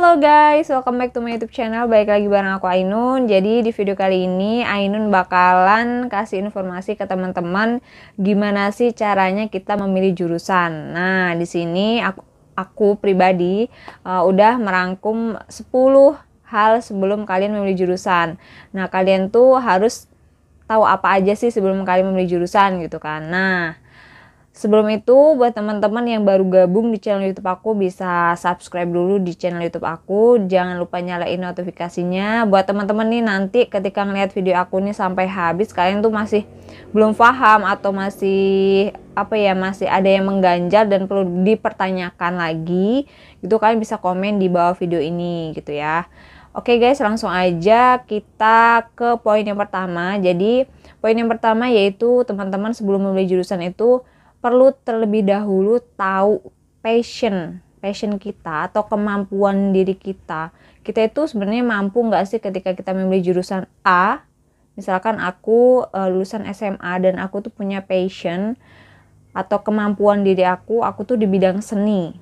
Halo guys, welcome back to my YouTube channel. Balik lagi bareng aku Ainun. Jadi di video kali ini Ainun bakalan kasih informasi ke teman-teman gimana sih caranya kita memilih jurusan. Nah, di sini aku pribadi udah merangkum 10 hal sebelum kalian memilih jurusan. Nah, kalian tuh harus tahu apa aja sih sebelum kalian memilih jurusan gitu kan. Nah, sebelum itu, buat teman-teman yang baru gabung di channel YouTube aku, bisa subscribe dulu di channel YouTube aku. Jangan lupa nyalain notifikasinya. Buat teman-teman nih, nanti ketika ngeliat video aku nih sampai habis, kalian tuh masih belum paham atau masih masih ada yang mengganjal dan perlu dipertanyakan lagi, gitu kalian bisa komen di bawah video ini gitu ya. Oke guys, langsung aja kita ke poin yang pertama. Jadi poin yang pertama yaitu teman-teman sebelum memilih jurusan itu perlu terlebih dahulu tahu passion kita atau kemampuan diri kita. Kita itu sebenarnya mampu nggak sih ketika kita memilih jurusan A? Misalkan aku lulusan SMA dan aku tuh punya passion atau kemampuan diri aku tuh di bidang seni.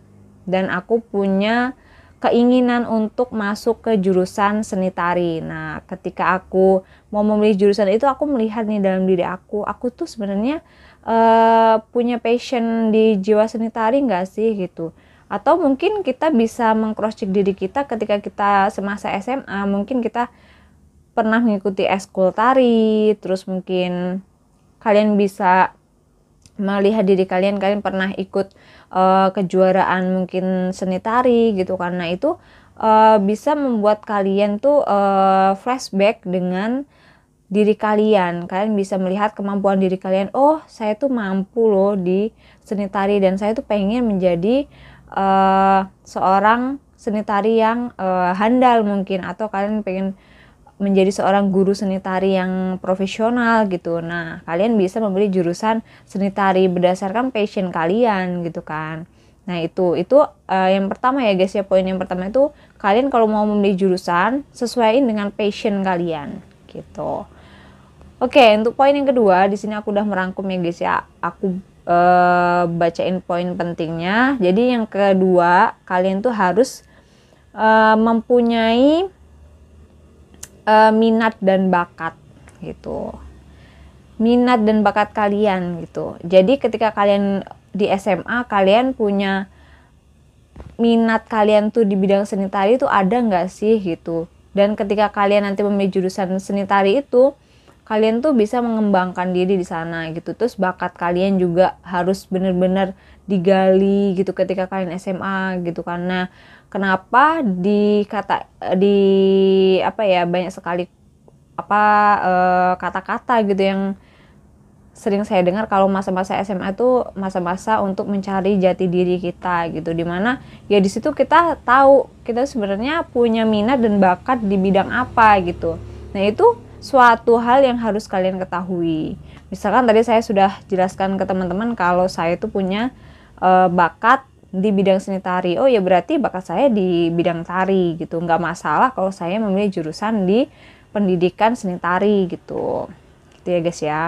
Dan aku punya keinginan untuk masuk ke jurusan seni tari. Nah, ketika aku mau memilih jurusan itu, aku melihat nih dalam diri aku tuh sebenarnya punya passion di jiwa seni tari nggak sih gitu. Atau mungkin kita bisa meng-cross check diri kita ketika kita semasa SMA, mungkin kita pernah mengikuti eskul tari, terus mungkin kalian bisa melihat diri kalian pernah ikut kejuaraan mungkin seni tari gitu, karena itu bisa membuat kalian tuh flashback dengan diri kalian bisa melihat kemampuan diri kalian. Oh, saya tuh mampu loh di seni tari dan saya tuh pengen menjadi seorang seni tari yang handal mungkin, atau kalian pengen menjadi seorang guru seni tari yang profesional gitu. Nah, kalian bisa memilih jurusan seni tari berdasarkan passion kalian gitu kan. Nah, itu yang pertama ya guys ya. Poin yang pertama itu kalian kalau mau memilih jurusan sesuaiin dengan passion kalian gitu. Oke, untuk poin yang kedua, di sini aku udah merangkum ya guys ya. Aku bacain poin pentingnya. Jadi yang kedua, kalian tuh harus mempunyai minat dan bakat gitu. Minat dan bakat kalian gitu. Jadi ketika kalian di SMA, kalian punya minat kalian tuh di bidang seni tari itu ada nggak sih gitu. Dan ketika kalian nanti memilih jurusan seni tari itu, kalian tuh bisa mengembangkan diri di sana gitu. Terus bakat kalian juga harus benar-benar digali gitu ketika kalian SMA gitu. Karena kenapa banyak sekali kata-kata gitu yang sering saya dengar kalau masa-masa SMA itu masa-masa untuk mencari jati diri kita gitu, dimana ya di situ kita tahu kita sebenarnya punya minat dan bakat di bidang apa gitu. Nah, itu suatu hal yang harus kalian ketahui. Misalkan tadi saya sudah jelaskan ke teman-teman kalau saya itu punya bakat di bidang seni tari. Oh ya, berarti bakat saya di bidang tari gitu. Nggak masalah kalau saya memilih jurusan di pendidikan seni tari gitu. Gitu ya guys ya.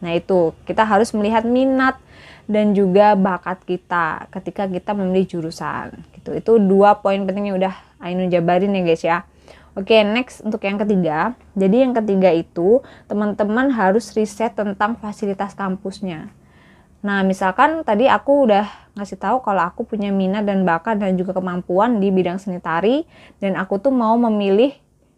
Nah, itu kita harus melihat minat dan juga bakat kita ketika kita memilih jurusan gitu. Itu 2 poin penting yang udah Ainun jabarin ya guys ya. Oke, next untuk yang ketiga. Jadi yang ketiga itu teman-teman harus riset tentang fasilitas kampusnya. Nah, misalkan tadi aku udah ngasih tahu kalau aku punya minat dan bakat dan juga kemampuan di bidang seni tari, dan aku tuh mau memilih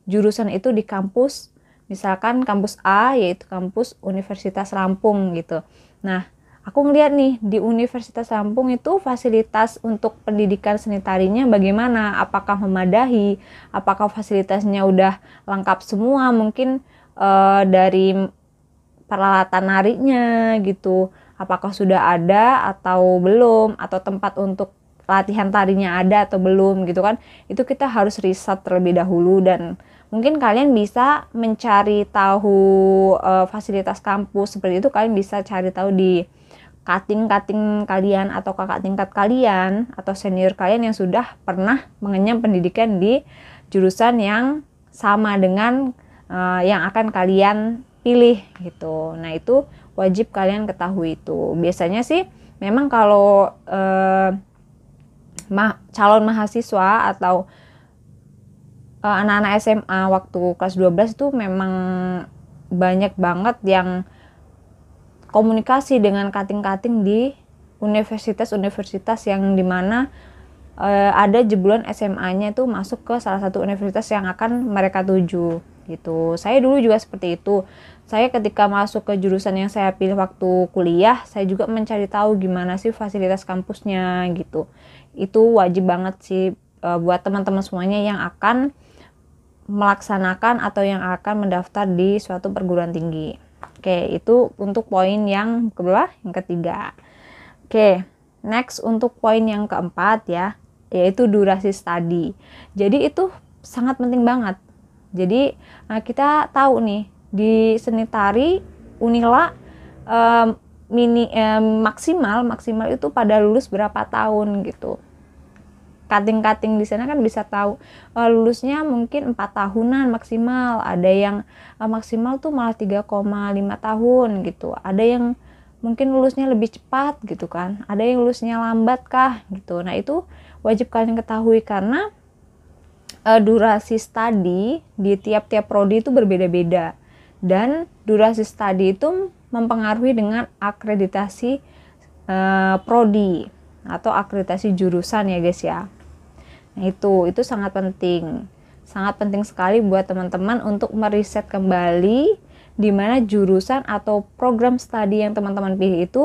jurusan itu di kampus, misalkan kampus A, yaitu kampus Universitas Lampung gitu. Nah, aku ngeliat nih di Universitas Lampung itu fasilitas untuk pendidikan seni tarinya bagaimana, apakah memadai, apakah fasilitasnya udah lengkap semua, mungkin dari peralatan narinya gitu, apakah sudah ada atau belum, atau tempat untuk latihan tarinya ada atau belum gitu kan. Itu kita harus riset terlebih dahulu, dan mungkin kalian bisa mencari tahu fasilitas kampus seperti itu. Kalian bisa cari tahu di kating-kating kalian atau kakak tingkat kalian atau senior kalian yang sudah pernah mengenyam pendidikan di jurusan yang sama dengan yang akan kalian pilih gitu. Nah, itu wajib kalian ketahui itu. Biasanya sih memang kalau calon mahasiswa atau anak-anak SMA waktu kelas 12 itu memang banyak banget yang komunikasi dengan kating-kating di universitas-universitas yang dimana ada jebolan SMA-nya itu masuk ke salah satu universitas yang akan mereka tuju gitu. Saya dulu juga seperti itu. Saya ketika masuk ke jurusan yang saya pilih waktu kuliah, saya juga mencari tahu gimana sih fasilitas kampusnya gitu. Itu wajib banget sih buat teman-teman semuanya yang akan melaksanakan atau yang akan mendaftar di suatu perguruan tinggi. Oke, itu untuk poin yang kedua, yang ketiga. Oke, next untuk poin yang keempat ya, yaitu durasi studi. Jadi itu sangat penting banget. Jadi kita tahu nih di seni tari Unila maksimal itu pada lulus berapa tahun gitu. Kating-kating di sana kan bisa tahu lulusnya mungkin 4 tahunan maksimal, ada yang maksimal tuh malah 3,5 tahun gitu, ada yang mungkin lulusnya lebih cepat gitu kan, ada yang lulusnya lambat kah gitu. Nah itu wajib kalian ketahui karena durasi studi di tiap-tiap prodi itu berbeda-beda, dan durasi studi itu mempengaruhi dengan akreditasi prodi atau akreditasi jurusan ya guys ya. Nah itu sangat penting sekali buat teman-teman untuk meriset kembali di mana jurusan atau program studi yang teman-teman pilih itu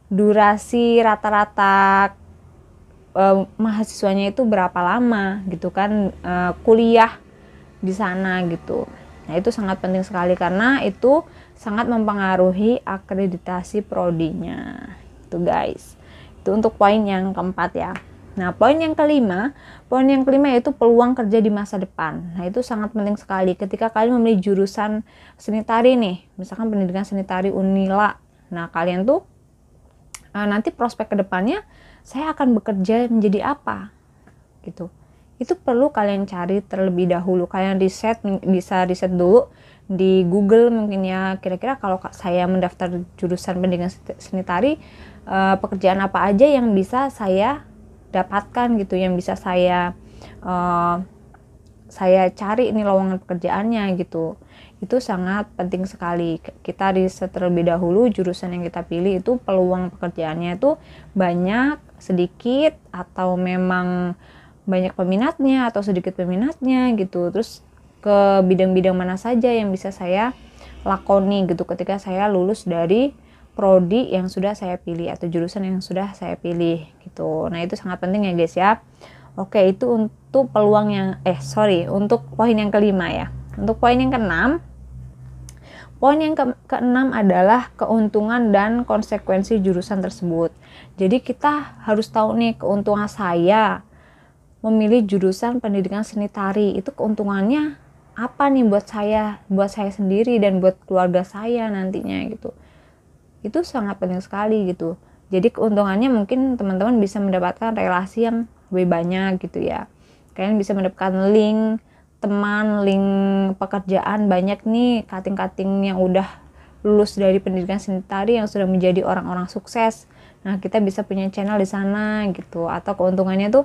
durasi rata-rata mahasiswanya itu berapa lama gitu kan, kuliah di sana gitu. Nah itu sangat penting sekali karena itu sangat mempengaruhi akreditasi prodinya itu guys. Itu untuk poin yang keempat ya. Nah poin yang kelima yaitu peluang kerja di masa depan. Nah itu sangat penting sekali ketika kalian memilih jurusan seni tari nih, misalkan pendidikan seni tari Unila. Nah kalian tuh nanti prospek kedepannya saya akan bekerja menjadi apa gitu. Itu perlu kalian cari terlebih dahulu. Kalian bisa riset dulu di Google mungkin ya, kira-kira kalau saya mendaftar jurusan pendidikan seni tari, pekerjaan apa aja yang bisa saya dapatkan gitu, yang bisa saya cari ini lowongan pekerjaannya gitu. Itu sangat penting sekali. Kita riset terlebih dahulu jurusan yang kita pilih itu peluang pekerjaannya itu banyak, sedikit, atau memang banyak peminatnya atau sedikit peminatnya gitu. Terus ke bidang-bidang mana saja yang bisa saya lakoni gitu ketika saya lulus dari prodi yang sudah saya pilih atau jurusan yang sudah saya pilih gitu. Nah itu sangat penting ya guys ya. Oke, itu untuk peluang yang untuk poin yang kelima ya. Untuk poin yang keenam, poin yang keenam adalah keuntungan dan konsekuensi jurusan tersebut. Jadi kita harus tahu nih keuntungan saya memilih jurusan pendidikan seni tari. Itu keuntungannya apa nih buat saya sendiri dan buat keluarga saya nantinya gitu. Itu sangat penting sekali gitu. Jadi keuntungannya mungkin teman-teman bisa mendapatkan relasi yang lebih banyak gitu ya. Kalian bisa mendapatkan link teman, link pekerjaan banyak nih, kating-kating yang udah lulus dari pendidikan seni tari yang sudah menjadi orang-orang sukses. Nah kita bisa punya channel di sana gitu. Atau keuntungannya tuh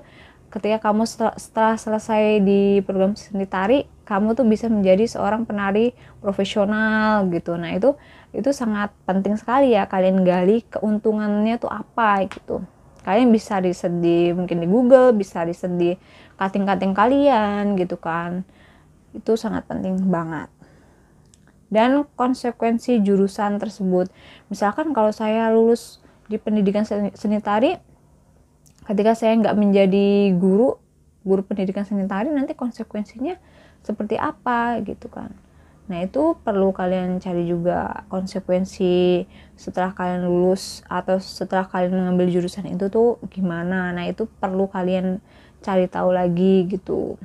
ketika kamu setelah selesai di program seni tari, kamu tuh bisa menjadi seorang penari profesional gitu. Nah itu sangat penting sekali ya kalian gali keuntungannya tuh apa gitu. Kalian bisa riset mungkin di Google, bisa riset di kating-kating kalian gitu kan. Itu sangat penting banget. Dan konsekuensi jurusan tersebut, misalkan kalau saya lulus di pendidikan seni tari, ketika saya nggak menjadi guru pendidikan seni tari, nanti konsekuensinya seperti apa gitu kan. Nah itu perlu kalian cari juga konsekuensi setelah kalian lulus atau setelah kalian mengambil jurusan itu tuh gimana. Nah itu perlu kalian cari tahu lagi gitu.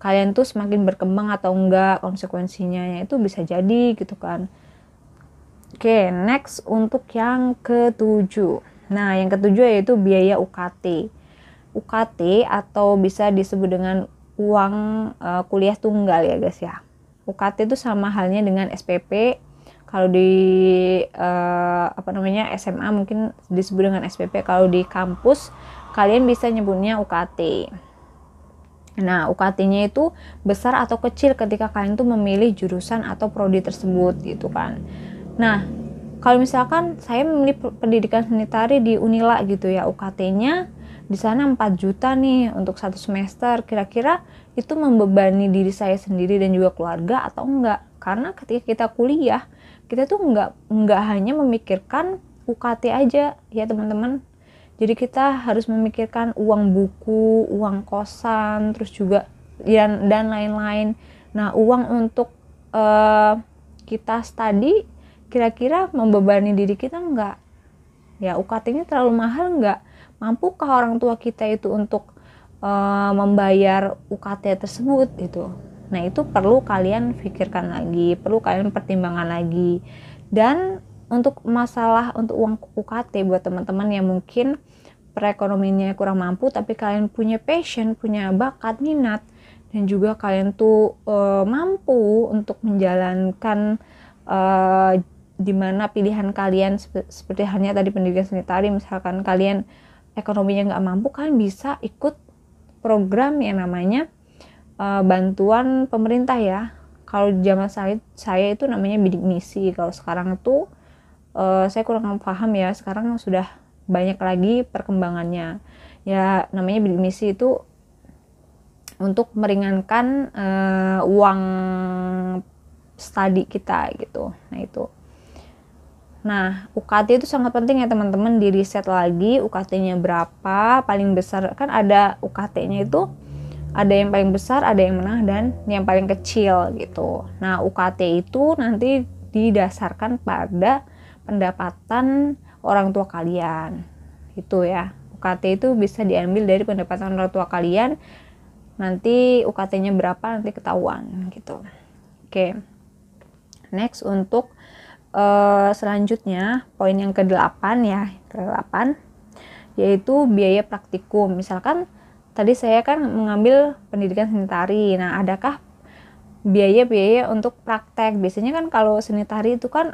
Kalian tuh semakin berkembang atau enggak konsekuensinya, itu bisa jadi gitu kan. Oke, next untuk yang ketujuh. Nah yang ketujuh yaitu biaya UKT. UKT atau bisa disebut dengan uang kuliah tunggal ya guys ya. UKT itu sama halnya dengan SPP. Kalau di SMA mungkin disebut dengan SPP. Kalau di kampus kalian bisa nyebutnya UKT. Nah, UKT-nya itu besar atau kecil ketika kalian tuh memilih jurusan atau prodi tersebut gitu kan. Nah, kalau misalkan saya memilih pendidikan seni tari di Unila gitu ya, UKT-nya di sana 4 juta nih untuk 1 semester. Kira-kira itu membebani diri saya sendiri dan juga keluarga atau enggak? Karena ketika kita kuliah, kita tuh enggak hanya memikirkan UKT aja ya teman-teman. Jadi kita harus memikirkan uang buku, uang kosan, terus juga dan lain-lain. Nah, uang untuk kita study kira-kira membebani diri kita enggak? Ya, UKT-nya terlalu mahal enggak? Mampukah orang tua kita itu untuk membayar UKT tersebut itu? Nah, itu perlu kalian pikirkan lagi, perlu kalian pertimbangkan lagi. Dan untuk masalah untuk uang UKT buat teman-teman yang mungkin perekonomiannya kurang mampu tapi kalian punya passion, punya bakat, minat, dan juga kalian tuh mampu untuk menjalankan di mana pilihan kalian seperti halnya tadi pendidikan seni tari, misalkan kalian ekonominya nggak mampu, kalian bisa ikut program yang namanya bantuan pemerintah ya. Kalau zaman saya itu namanya bidik misi. Kalau sekarang itu saya kurang paham ya, sekarang sudah banyak lagi perkembangannya ya. Namanya bidik misi itu untuk meringankan uang studi kita gitu. Nah itu. Nah, UKT itu sangat penting ya teman-teman, di riset lagi UKT-nya berapa, paling besar kan ada UKT-nya itu ada yang paling besar, ada yang menengah, dan yang paling kecil gitu. Nah, UKT itu nanti didasarkan pada pendapatan orang tua kalian. Itu ya. UKT itu bisa diambil dari pendapatan orang tua kalian. Nanti UKT-nya berapa nanti ketahuan gitu. Oke. Next untuk selanjutnya poin yang ke-8 ya, ke-8 yaitu biaya praktikum. Misalkan tadi saya kan mengambil pendidikan seni tari. Nah, adakah biaya-biaya untuk praktek? Biasanya kan kalau seni tari itu kan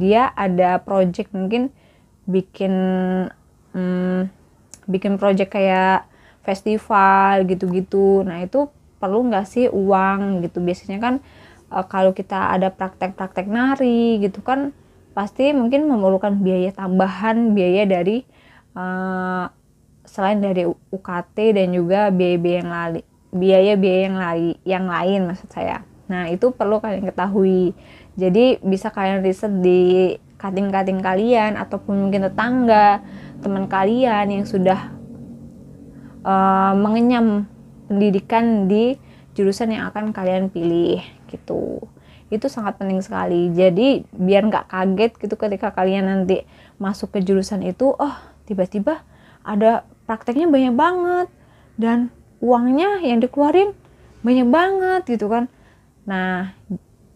dia ada project, mungkin bikin project kayak festival gitu-gitu. Nah, itu perlu nggak sih uang gitu? Biasanya kan kalau kita ada praktek-praktek nari gitu kan pasti mungkin memerlukan biaya tambahan, biaya dari selain dari UKT dan juga biaya-biaya yang lain maksud saya. Nah, itu perlu kalian ketahui. Jadi bisa kalian riset di kating-kating kalian ataupun mungkin tetangga, teman kalian yang sudah mengenyam pendidikan di jurusan yang akan kalian pilih gitu. Itu sangat penting sekali. Jadi biar nggak kaget gitu ketika kalian nanti masuk ke jurusan itu, oh tiba-tiba ada prakteknya banyak banget dan uangnya yang dikeluarin banyak banget gitu kan. Nah,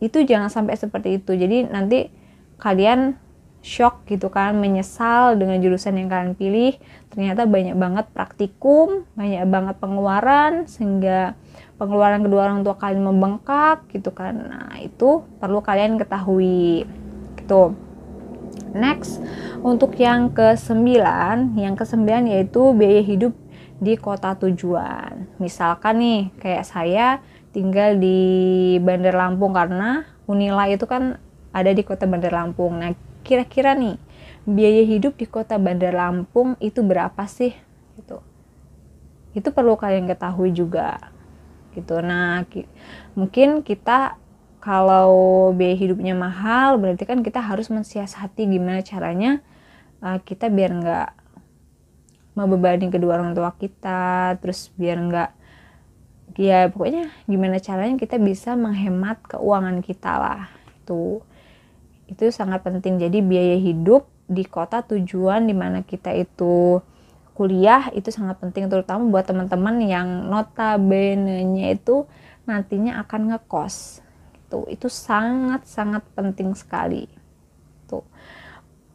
itu jangan sampai seperti itu. Jadi nanti kalian shock gitu kan, menyesal dengan jurusan yang kalian pilih. Ternyata banyak banget praktikum, banyak banget pengeluaran, sehingga pengeluaran kedua orang tua kalian membengkak gitu kan. Nah, itu perlu kalian ketahui gitu. Next, untuk yang ke-9 yaitu biaya hidup di kota tujuan. Misalkan nih kayak saya tinggal di Bandar Lampung karena Unila itu kan ada di kota Bandar Lampung. Nah, kira-kira nih biaya hidup di kota Bandar Lampung itu berapa sih gitu. Itu perlu kalian ketahui juga gitu. Nah, mungkin kita kalau biaya hidupnya mahal berarti kan kita harus mensiasati gimana caranya kita biar nggak membebani kedua orang tua kita, terus biar nggak, ya pokoknya gimana caranya kita bisa menghemat keuangan kita lah. Itu sangat penting. Jadi biaya hidup di kota tujuan dimana kita itu kuliah itu sangat penting, terutama buat teman-teman yang notabene-nya itu nantinya akan ngekos. Itu sangat-sangat penting sekali.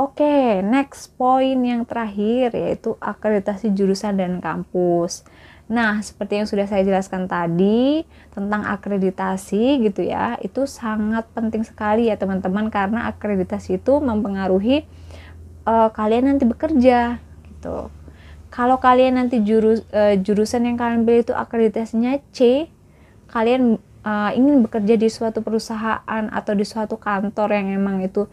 Oke, next poin yang terakhir yaitu akreditasi jurusan dan kampus. Nah, seperti yang sudah saya jelaskan tadi tentang akreditasi gitu ya, itu sangat penting sekali ya teman-teman, karena akreditasi itu mempengaruhi kalian nanti bekerja gitu. Kalau kalian nanti jurusan yang kalian pilih itu akreditasinya C, kalian ingin bekerja di suatu perusahaan atau di suatu kantor yang emang itu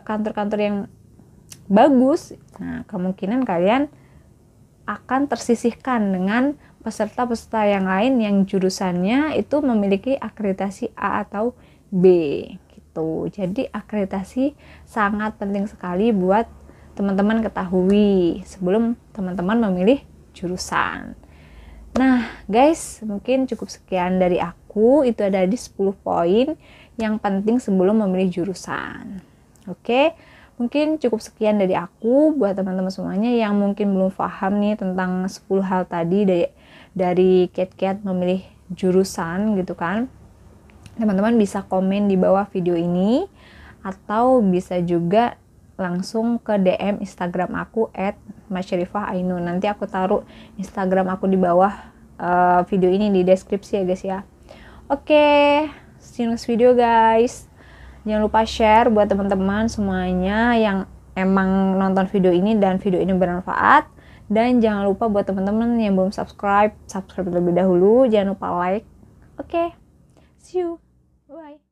kantor-kantor yang bagus, nah kemungkinan kalian akan tersisihkan dengan peserta-peserta yang lain yang jurusannya itu memiliki akreditasi A atau B gitu. Jadi akreditasi sangat penting sekali buat teman-teman ketahui sebelum teman-teman memilih jurusan. Nah guys, mungkin cukup sekian dari aku. Itu ada di 10 poin yang penting sebelum memilih jurusan. Oke, mungkin cukup sekian dari aku buat teman-teman semuanya yang mungkin belum paham nih tentang 10 hal tadi dari kiat-kiat memilih jurusan gitu kan. Teman-teman bisa komen di bawah video ini atau bisa juga langsung ke DM Instagram aku @masyarifah_ainun. Nanti aku taruh Instagram aku di bawah video ini di deskripsi ya guys ya. Oke, see you next video guys. Jangan lupa share buat teman-teman semuanya yang emang nonton video ini dan video ini bermanfaat. Dan jangan lupa buat teman-teman yang belum subscribe terlebih dahulu. Jangan lupa like. Oke, see you. Bye.